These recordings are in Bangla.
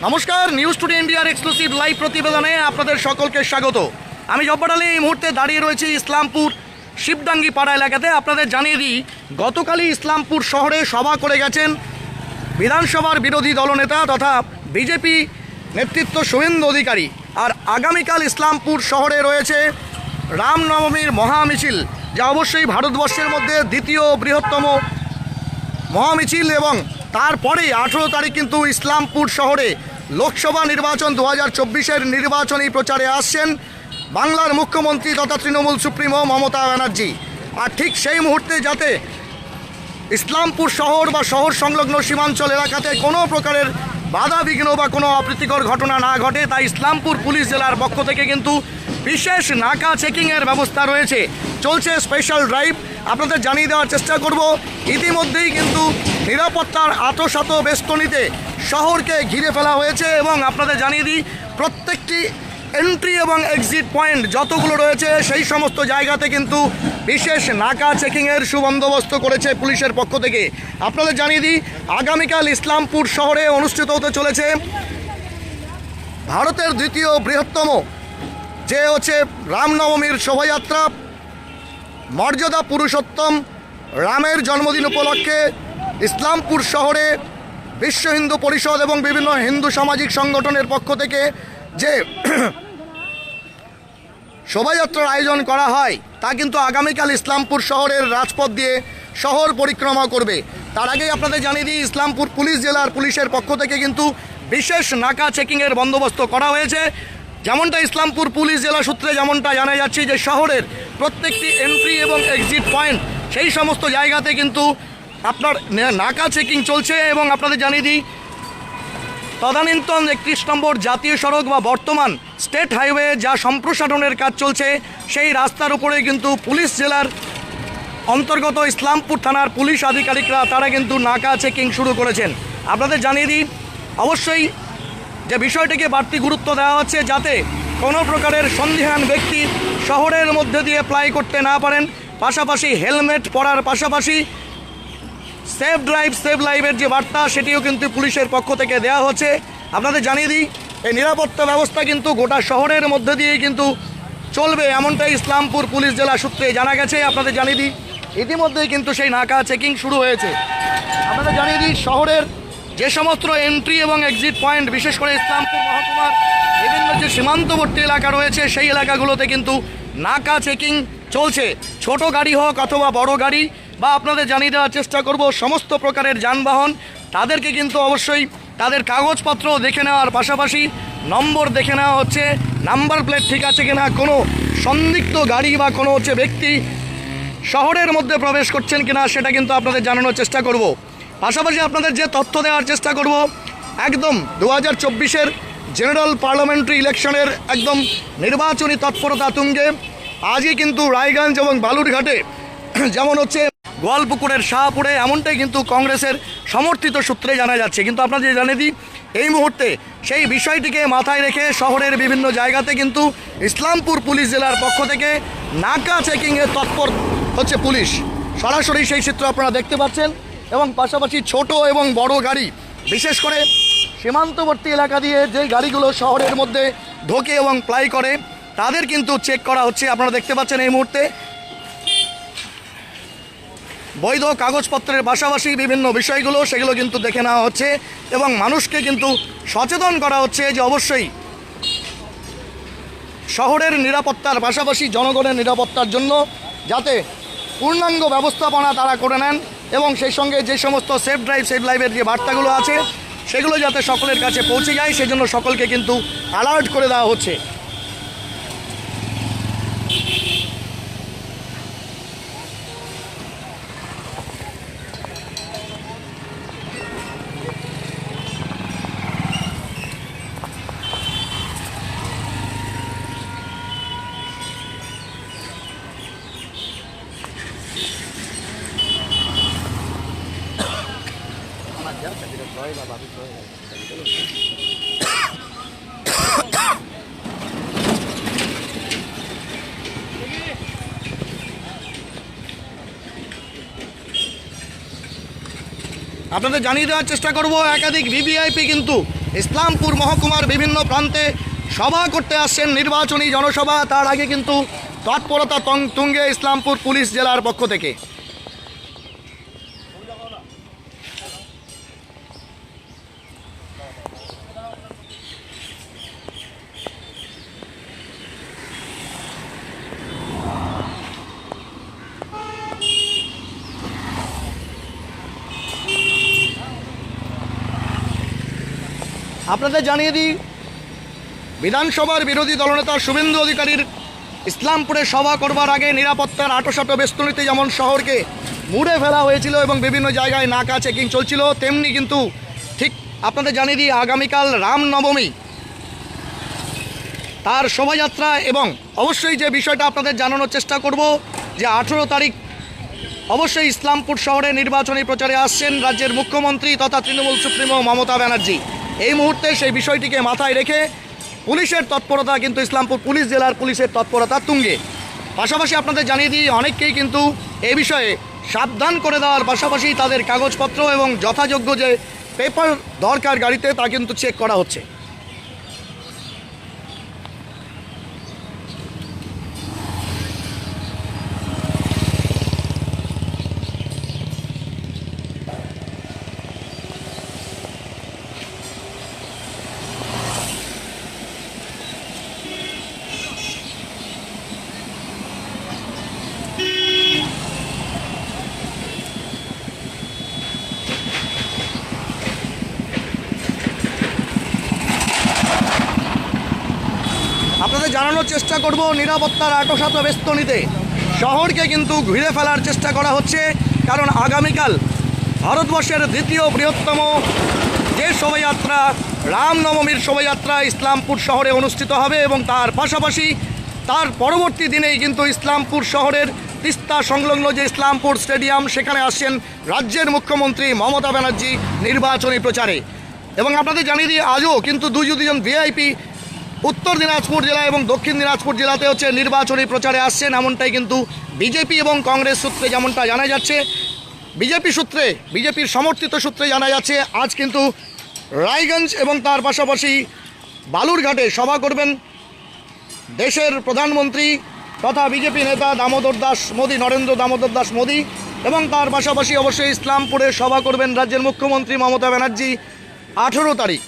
নমস্কার, নিউজ টুডে ইন্ডিয়ার এক্সক্লুসিভ লাইভ প্রতিবেদনে আপনাদের সকলকে স্বাগত। আমি জব্বার আলী এই মুহূর্তে দাঁড়িয়ে রয়েছি ইসলামপুর শিবডাঙ্গি পাড়া এলাকাতে। আপনাদের জানিয়ে দিই, গতকালই ইসলামপুর শহরে সভা করে গেছেন বিধানসভার বিরোধী দলনেতা তথা বিজেপি নেতৃত্ব শুভেন্দু অধিকারী। আর আগামীকাল ইসলামপুর শহরে রয়েছে রামনবমীর মহামিছিল, যা অবশ্যই ভারতবর্ষের মধ্যে দ্বিতীয় বৃহত্তম মহামিছিল। এবং তারপরেই 18 তারিখ কিন্তু ইসলামপুর শহরে লোকসভা নির্বাচন 2024-এর নির্বাচনী প্রচারে আসছেন বাংলার মুখ্যমন্ত্রী তথা তৃণমূল সুপ্রিমো মমতা ব্যানার্জি। আর ঠিক সেই মুহূর্তে যাতে ইসলামপুর শহর বা শহর সংলগ্ন সীমাঞ্চল এলাকাতে কোনো প্রকারের বাধা বিঘ্ন বা কোনো অপ্রীতিকর ঘটনা না ঘটে, তাই ইসলামপুর পুলিশ জেলার পক্ষ থেকে কিন্তু বিশেষ নাকা চেকিংয়ের ব্যবস্থা রয়েছে। চলছে স্পেশাল ড্রাইভ। আপনাদের জানিয়ে দেওয়ার চেষ্টা করব, ইতিমধ্যেই কিন্তু নিরাপত্তার আঁতসাত বেষ্টনীতে শহরকে ঘিরে ফেলা হয়েছে। এবং আপনাদের জানিয়ে দিই, প্রত্যেকটি এন্ট্রি এবং এক্সিট পয়েন্ট যতগুলো রয়েছে সেই সমস্ত জায়গাতে কিন্তু বিশেষ নাকা চেকিংয়ের সুবন্দোবস্ত করেছে পুলিশের পক্ষ থেকে। আপনাদের জানিয়ে দিই, আগামীকাল ইসলামপুর শহরে অনুষ্ঠিত হতে চলেছে ভারতের দ্বিতীয় বৃহত্তম যে হচ্ছে রামনবমীর শোভাযাত্রা। মর্যাদা পুরুষোত্তম রামের জন্মদিন উপলক্ষে ইসলামপুর শহরে বিশ্ব হিন্দু পরিষদ এবং বিভিন্ন হিন্দু সামাজিক সংগঠনের পক্ষ থেকে যে শোভাযাত্রার আয়োজন করা হয়, তা কিন্তু আগামীকাল ইসলামপুর শহরের রাজপথ দিয়ে শহর পরিক্রমা করবে। তার আগেই আপনাদের জানিয়ে দিই, ইসলামপুর পুলিশ জেলার পুলিশের পক্ষ থেকে কিন্তু বিশেষ নাকা চেকিংয়ের বন্দোবস্ত করা হয়েছে। যেমনটা ইসলামপুর পুলিশ জেলা সূত্রে যেমনটা জানা যাচ্ছে যে শহরের প্রত্যেকটি এন্ট্রি এবং এক্সিট পয়েন্ট সেই সমস্ত জায়গাতে কিন্তু আপনার নাকা চেকিং চলছে। এবং আপনাদের জানিয়ে দিই, তদানীন্তন 31 নম্বর জাতীয় সড়ক বা বর্তমান স্টেট হাইওয়ে যা সম্প্রসারণের কাজ চলছে, সেই রাস্তার উপরে কিন্তু পুলিশ জেলার অন্তর্গত ইসলামপুর থানার পুলিশ আধিকারিকরা তারা কিন্তু নাকা চেকিং শুরু করেছেন। আপনাদের জানিয়ে দিই, অবশ্যই যে বিষয়টিকে বাড়তি গুরুত্ব দেওয়া হচ্ছে যাতে কোনো প্রকারের সন্দিহান ব্যক্তি শহরের মধ্যে দিয়ে প্লাই করতে না পারেন। পাশাপাশি হেলমেট পরার পাশাপাশি সেফ ড্রাইভ সেভ লাইভের যে বার্তা, সেটিও কিন্তু পুলিশের পক্ষ থেকে দেওয়া হচ্ছে। আপনাদের জানিয়ে দিই, এই নিরাপত্তা ব্যবস্থা কিন্তু গোটা শহরের মধ্যে দিয়েই কিন্তু চলবে, এমনটাই ইসলামপুর পুলিশ জেলা সূত্রে জানা গেছে। আপনাদের জানিয়ে দিই, ইতিমধ্যেই কিন্তু সেই নাকা চেকিং শুরু হয়েছে। আপনাদের জানিয়ে দিই, শহরের যে সমস্ত এন্ট্রি এবং এক্সিট পয়েন্ট, বিশেষ করে ইসলামপুর মহকুমার বিভিন্ন যে সীমান্তবর্তী এলাকা রয়েছে সেই এলাকাগুলোতে কিন্তু নাকা চেকিং চলছে। ছোট গাড়ি হোক অথবা বড় গাড়ি, বা আপনাদের জানিয়ে দেওয়ার চেষ্টা করব সমস্ত প্রকারের যানবাহন, তাদেরকে কিন্তু অবশ্যই তাদের কাগজপত্র দেখে নেওয়ার পাশাপাশি নম্বর দেখে নেওয়া হচ্ছে, নাম্বার প্লেট ঠিক আছে কিনা, কোনো সন্দিগ্ধ গাড়ি বা কোনো ব্যক্তি শহরের মধ্যে প্রবেশ করছেন কিনা সেটা কিন্তু আপনাদের জানানোর চেষ্টা করব। পাশাপাশি আপনাদের যে তথ্য দেওয়ার চেষ্টা করব, একদম 2024-এর জেনারেল পার্লামেন্টারি ইলেকশনের একদম নির্বাচনী তৎপরতা তুঙ্গে। আজই কিন্তু রায়গঞ্জ এবং বালুরঘাটে, যেমন হচ্ছে গোয়ালপুকুরের শাহপুরে, এমনটাই কিন্তু কংগ্রেসের সমর্থিত সূত্রে জানা যাচ্ছে। কিন্তু আপনাদের জানিয়ে দিই, এই মুহূর্তে সেই বিষয়টিকে মাথায় রেখে শহরের বিভিন্ন জায়গাতে কিন্তু ইসলামপুর পুলিশ জেলার পক্ষ থেকে নাকা চেকিংয়ে তৎপর হচ্ছে পুলিশ। সরাসরি সেই চিত্র আপনারা দেখতে পাচ্ছেন। এবং পাশাপাশি ছোট এবং বড় গাড়ি, বিশেষ করে সীমান্তবর্তী এলাকা দিয়ে যে গাড়িগুলো শহরের মধ্যে ঢোকে এবং প্লাই করে, তাদের কিন্তু চেক করা হচ্ছে। আপনারা দেখতে পাচ্ছেন এই মুহূর্তে বৈধ কাগজপত্রের পাশাপাশি বিভিন্ন বিষয়গুলো সেগুলো কিন্তু দেখে নেওয়া হচ্ছে এবং মানুষকে কিন্তু সচেতন করা হচ্ছে যে অবশ্যই শহরের নিরাপত্তার পাশাপাশি জনগণের নিরাপত্তার জন্য যাতে পূর্ণাঙ্গ ব্যবস্থাপনা তারা করে নেন এবং সেই সঙ্গে যে সমস্ত সেফ ড্রাইভ সেভ লাইভের যে বার্তাগুলো আছে সেগুলো যাতে সকলের কাছে পৌঁছে যায়, সেজন্য সকলকে কিন্তু অ্যালার্ট করে দেওয়া হচ্ছে। আপনাদের জানিয়ে দেওয়ার চেষ্টা করব, একাধিক ভিভিআইপি কিন্তু ইসলামপুর মহকুমার বিভিন্ন প্রান্তে সভা করতে আসছেন, নির্বাচনী জনসভা। তার আগে কিন্তু তৎপরতা তুঙ্গে ইসলামপুর পুলিশ জেলার পক্ষ থেকে। আপনাদের জানিয়ে দিই, বিধানসভার বিরোধী দলনেতা শুভেন্দু অধিকারীর ইসলামপুরে সভা করবার আগে নিরাপত্তার আঁটোসাঁটো বেষ্টনীতে যেমন শহরকে মুড়ে ফেলা হয়েছিল এবং বিভিন্ন জায়গায় নাকা চেকিং চলছিল, তেমনি কিন্তু ঠিক আপনাদের জানিয়ে দিই আগামীকাল রামনবমী, তার শোভাযাত্রা এবং অবশ্যই যে বিষয়টা আপনাদের জানানোর চেষ্টা করব যে 18 তারিখ অবশ্যই ইসলামপুর শহরে নির্বাচনী প্রচারে আসছেন রাজ্যের মুখ্যমন্ত্রী তথা তৃণমূল সুপ্রিমো মমতা ব্যানার্জি। এই মুহূর্তে সেই বিষয়টিকে মাথায় রেখে পুলিশের তৎপরতা কিন্তু ইসলামপুর পুলিশ জেলার পুলিশের তৎপরতা তুঙ্গে। পাশাপাশি আপনাদের জানিয়ে দিই অনেককেই কিন্তু এই বিষয়ে সাবধান করে দেওয়ার পাশাপাশি তাদের কাগজপত্র এবং যথাযোগ্য যে পেপার দরকার গাড়িতে তা কিন্তু চেক করা হচ্ছে। আপনাদের জানানোর চেষ্টা করব নিরাপত্তার আঁটোসাঁটো বেষ্টনীতে শহরকে কিন্তু ঘিরে ফেলার চেষ্টা করা হচ্ছে, কারণ আগামীকাল ভারতবর্ষের দ্বিতীয় বৃহত্তম যে শোভাযাত্রা রামনবমীর শোভাযাত্রা ইসলামপুর শহরে অনুষ্ঠিত হবে এবং তার পাশাপাশি তার পরবর্তী দিনেই কিন্তু ইসলামপুর শহরের তিস্তা সংলগ্ন যে ইসলামপুর স্টেডিয়াম সেখানে আসছেন রাজ্যের মুখ্যমন্ত্রী মমতা ব্যানার্জি নির্বাচনী প্রচারে। এবং আপনাদের জানিয়ে দিয়ে আজও কিন্তু দুজন ভিআইপি উত্তর দিনাজপুর জেলা এবং দক্ষিণ দিনাজপুর জেলাতে হচ্ছে নির্বাচনী প্রচারে আসছেন, এমনটাই কিন্তু বিজেপি এবং কংগ্রেস সূত্রে যেমনটা জানা যাচ্ছে। বিজেপির সমর্থিত সূত্রে জানা যাচ্ছে আজ কিন্তু রায়গঞ্জ এবং তার পাশাপাশি বালুরঘাটে সভা করবেন দেশের প্রধানমন্ত্রী তথা বিজেপি নেতা নরেন্দ্র দামোদর দাস মোদী, এবং তার পাশাপাশি অবশ্যই ইসলামপুরে সভা করবেন রাজ্যের মুখ্যমন্ত্রী মমতা ব্যানার্জি 18 তারিখ।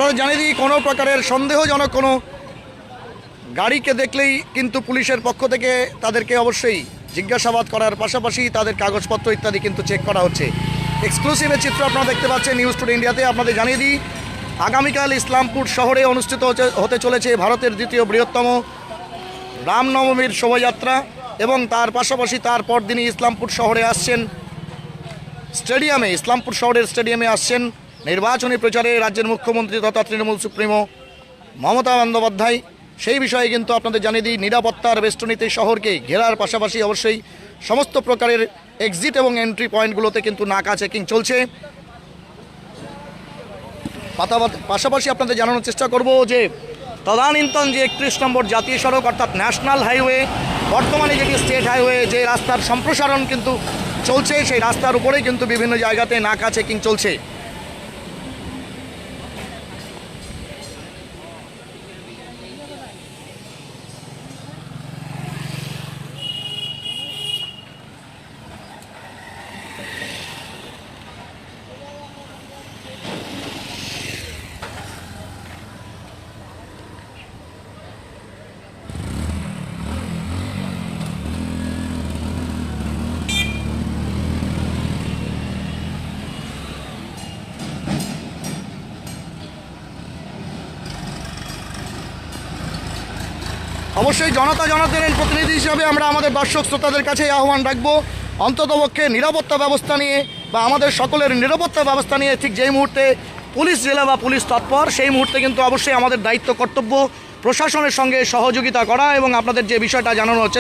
আপনারা জানিয়ে দিই, কোনো প্রকারের সন্দেহজনক কোনো গাড়িকে দেখলেই কিন্তু পুলিশের পক্ষ থেকে তাদেরকে অবশ্যই জিজ্ঞাসাবাদ করার পাশাপাশি তাদের কাগজপত্র ইত্যাদি কিন্তু চেক করা হচ্ছে। এক্সক্লুসিভের চিত্র আপনারা দেখতে পাচ্ছেন নিউজ টুডে ইন্ডিয়াতে। আপনাদের জানিয়ে দিই, আগামীকাল ইসলামপুর শহরে অনুষ্ঠিত হতে চলেছে ভারতের দ্বিতীয় বৃহত্তম রামনবমীর শোভাযাত্রা, এবং তার পাশাপাশি তার পরদিনই ইসলামপুর শহরে আসছেন ইসলামপুর শহরের স্টেডিয়ামে আসছেন নির্বাচনী প্রচারে রাজ্যের মুখ্যমন্ত্রী তথা তৃণমূল সুপ্রিমো মমতা বন্দ্যোপাধ্যায়। সেই বিষয়ে কিন্তু আপনাদের জানিয়ে দিই, নিরাপত্তার বেষ্টনীতে শহরকে ঘেরার পাশাপাশি অবশ্যই সমস্ত প্রকারের এক্সিট এবং এন্ট্রি পয়েন্টগুলোতে কিন্তু নাকা চেকিং চলছে। পাশাপাশি আপনাদের জানানোর চেষ্টা করব যে তদানীন্তন যে 31 নম্বর জাতীয় সড়ক অর্থাৎ ন্যাশনাল হাইওয়ে, বর্তমানে যেটি স্টেট হাইওয়ে, যে রাস্তার সম্প্রসারণ কিন্তু চলছে, সেই রাস্তার উপরেই কিন্তু বিভিন্ন জায়গাতে নাকা চেকিং চলছে। অবশ্যই জনতা জনার্দনের প্রতিনিধি হিসাবে আমরা আমাদের দর্শক শ্রোতাদের কাছে আহ্বান রাখবো, অন্ততপক্ষে নিরাপত্তা ব্যবস্থা নিয়ে বা আমাদের সকলের নিরাপত্তা ব্যবস্থা নিয়ে ঠিক যেই মুহূর্তে পুলিশ জেলা বা পুলিশ তৎপর, সেই মুহূর্তে কিন্তু অবশ্যই আমাদের দায়িত্ব কর্তব্য প্রশাসনের সঙ্গে সহযোগিতা করা এবং আপনাদের যে বিষয়টা জানানোর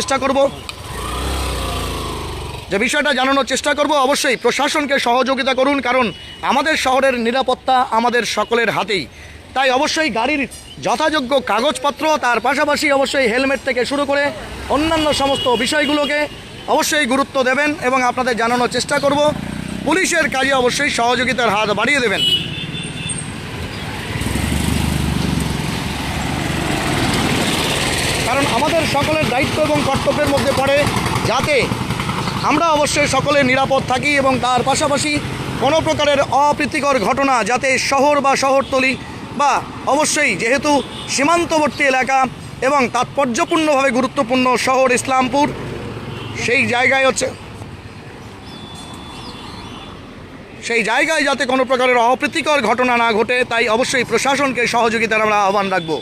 চেষ্টা করব অবশ্যই প্রশাসনকে সহযোগিতা করুন, কারণ আমাদের শহরের নিরাপত্তা আমাদের সকলের হাতেই। তাই অবশ্যই গাড়ির যথাযোগ্য কাগজপত্র, তার পাশাপাশি অবশ্যই হেলমেট থেকে শুরু করে অন্যান্য সমস্ত বিষয়গুলোকে অবশ্যই গুরুত্ব দেবেন এবং আপনাদের জানানোর চেষ্টা করব পুলিশের কাজে অবশ্যই সহযোগিতার হাত বাড়িয়ে দেবেন। কারণ আমাদের সকলের দায়িত্ব এবং কর্তব্যের মধ্যে পড়ে যাতে আমরা অবশ্যই সকলে নিরাপদ থাকি এবং তার পাশাপাশি কোনো প্রকারের অপ্রীতিকর ঘটনা যাতে শহর বা শহরতলি বা অবশ্যই যেহেতু সীমান্তবর্তী এলাকা এবং তাৎপর্যপূর্ণভাবে গুরুত্বপূর্ণ শহর ইসলামপুর, সেই জায়গায় যাতে কোনো প্রকারের অপ্রীতিকর ঘটনা না ঘটে, তাই অবশ্যই প্রশাসনকে সহযোগিতার আমরা আহ্বান রাখবো।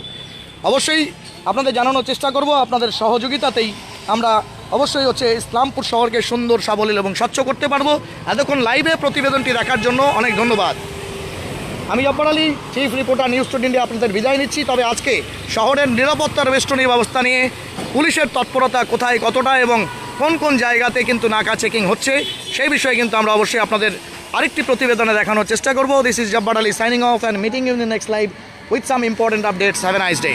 অবশ্যই আপনাদের জানানোর চেষ্টা করব আপনাদের সহযোগিতাতেই আমরা অবশ্যই ইসলামপুর শহরকে সুন্দর, সাবলীল এবং স্বচ্ছ করতে পারবো। এতক্ষণ লাইভে প্রতিবেদনটি দেখার জন্য অনেক ধন্যবাদ। আমি Jabbar Ali, chief reporter news today India, আপনাদের বিদায় নিচ্ছি। তবে আজকে শহরের নিরাপত্তার বেষ্টনী ব্যবস্থা নিয়ে পুলিশের তৎপরতা কোথায় কতটা এবং কোন কোন জায়গাতে কিন্তু নাকা চেকিং হচ্ছে, সেই বিষয়ে কিন্তু আমরা অবশ্যই আপনাদের আরেকটি প্রতিবেদনে দেখানোর চেষ্টা করব। This is Jabbar Ali signing off and meeting you in the next live with some important updates. Have a nice day.